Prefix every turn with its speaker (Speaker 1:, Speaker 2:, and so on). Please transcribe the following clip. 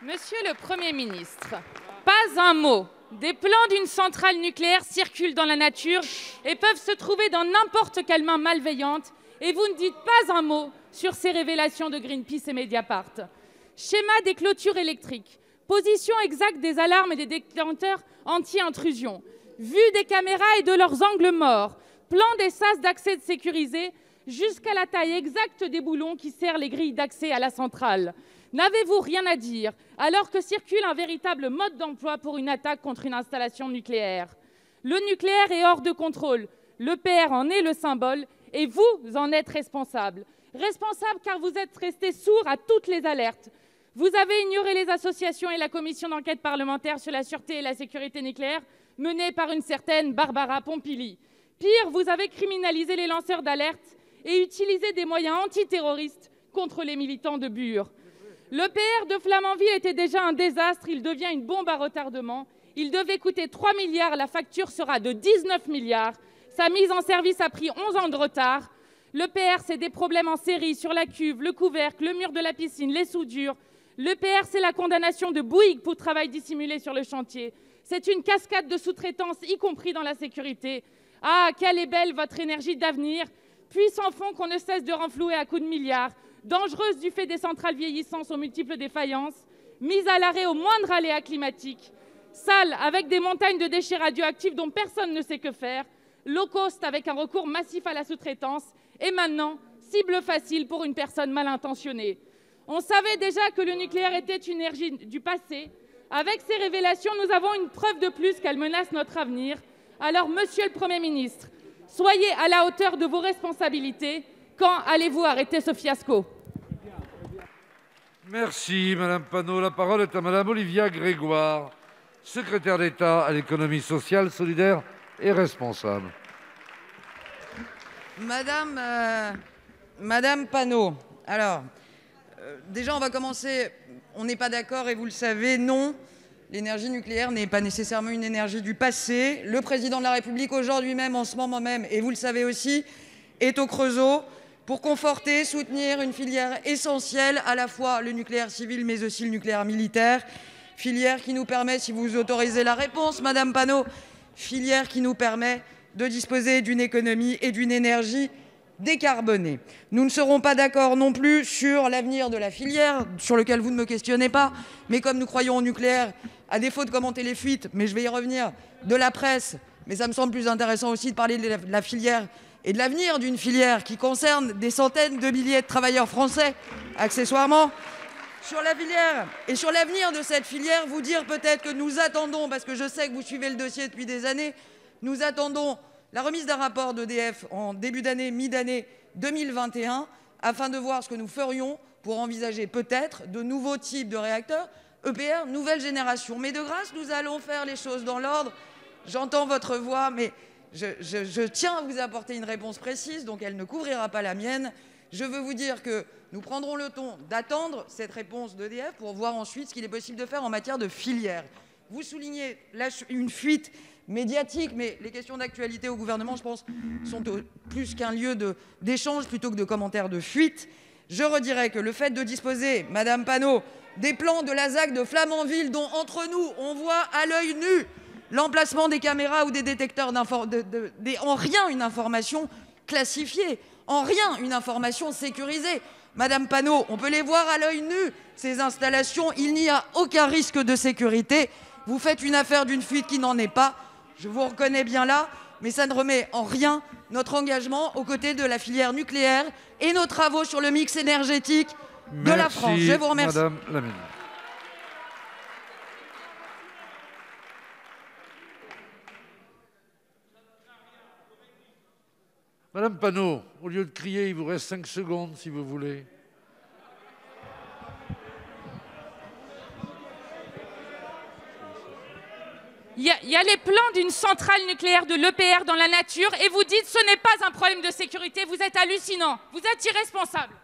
Speaker 1: Monsieur le Premier ministre, pas un mot. Des plans d'une centrale nucléaire circulent dans la nature et peuvent se trouver dans n'importe quelle main malveillante. Et vous ne dites pas un mot sur ces révélations de Greenpeace et Mediapart. Schéma des clôtures électriques, position exacte des alarmes et des déclencheurs anti-intrusion, vue des caméras et de leurs angles morts, plan des sas d'accès sécurisés, jusqu'à la taille exacte des boulons qui serrent les grilles d'accès à la centrale. N'avez-vous rien à dire alors que circule un véritable mode d'emploi pour une attaque contre une installation nucléaire? Le nucléaire est hors de contrôle. L'EPR en est le symbole et vous en êtes responsable. Responsable car vous êtes resté sourd à toutes les alertes. Vous avez ignoré les associations et la commission d'enquête parlementaire sur la sûreté et la sécurité nucléaire menée par une certaine Barbara Pompili. Pire, vous avez criminalisé les lanceurs d'alerte et utilisé des moyens antiterroristes contre les militants de Bure. L'EPR de Flamanville était déjà un désastre, il devient une bombe à retardement. Il devait coûter 3 milliards, la facture sera de 19 milliards. Sa mise en service a pris 11 ans de retard. L'EPR, c'est des problèmes en série sur la cuve, le couvercle, le mur de la piscine, les soudures. L'EPR, c'est la condamnation de Bouygues pour travail dissimulé sur le chantier. C'est une cascade de sous-traitance, y compris dans la sécurité. Ah, quelle est belle votre énergie d'avenir, puissant fond qu'on ne cesse de renflouer à coups de milliards, dangereuse du fait des centrales vieillissantes aux multiples défaillances, mise à l'arrêt au moindre aléa climatique, sale avec des montagnes de déchets radioactifs dont personne ne sait que faire, low cost avec un recours massif à la sous-traitance, et maintenant, cible facile pour une personne mal intentionnée. On savait déjà que le nucléaire était une énergie du passé. Avec ces révélations, nous avons une preuve de plus qu'elle menace notre avenir. Alors, Monsieur le Premier ministre, soyez à la hauteur de vos responsabilités. Quand allez-vous arrêter ce fiasco?
Speaker 2: Merci, Madame Panot. La parole est à Madame Olivia Grégoire, secrétaire d'État à l'économie sociale, solidaire et responsable.
Speaker 3: Madame Panot, alors, déjà, on va commencer. On n'est pas d'accord et vous le savez, non. L'énergie nucléaire n'est pas nécessairement une énergie du passé. Le président de la République, aujourd'hui même, en ce moment même, et vous le savez aussi, est au Creusot pour conforter, soutenir une filière essentielle, à la fois le nucléaire civil, mais aussi le nucléaire militaire. Filière qui nous permet, si vous autorisez la réponse, Madame Panot, filière qui nous permet de disposer d'une économie et d'une énergie décarbonée. Nous ne serons pas d'accord non plus sur l'avenir de la filière, sur lequel vous ne me questionnez pas, mais comme nous croyons au nucléaire, à défaut de commenter les fuites, mais je vais y revenir, de la presse, mais ça me semble plus intéressant aussi de parler de la filière et de l'avenir d'une filière qui concerne des centaines de milliers de travailleurs français, accessoirement. Sur la filière et sur l'avenir de cette filière, vous dire peut-être que nous attendons, parce que je sais que vous suivez le dossier depuis des années, nous attendons la remise d'un rapport d'EDF en début d'année, mi-d'année 2021, afin de voir ce que nous ferions pour envisager peut-être de nouveaux types de réacteurs, EPR, nouvelle génération. Mais de grâce, nous allons faire les choses dans l'ordre. J'entends votre voix, mais je tiens à vous apporter une réponse précise, donc elle ne couvrira pas la mienne. Je veux vous dire que nous prendrons le temps d'attendre cette réponse d'EDF pour voir ensuite ce qu'il est possible de faire en matière de filière. Vous soulignez une fuite médiatique, mais les questions d'actualité au gouvernement, je pense, sont plus qu'un lieu d'échange plutôt que de commentaires de fuite. Je redirais que le fait de disposer, Madame Panot, des plans de la ZAC de Flamanville, dont entre nous, on voit à l'œil nu l'emplacement des caméras ou des détecteurs en rien une information classifiée, en rien une information sécurisée. Madame Panot, on peut les voir à l'œil nu, ces installations, il n'y a aucun risque de sécurité. Vous faites une affaire d'une fuite qui n'en est pas, je vous reconnais bien là, mais ça ne remet en rien notre engagement aux côtés de la filière nucléaire et nos travaux sur le mix énergétique de la France. Je vous remercie.
Speaker 2: Madame la ministre. Madame Panot, au lieu de crier, il vous reste 5 secondes si vous voulez.
Speaker 1: Il y a les plans d'une centrale nucléaire de l'EPR dans la nature et vous dites ce n'est pas un problème de sécurité, vous êtes hallucinant, vous êtes irresponsable.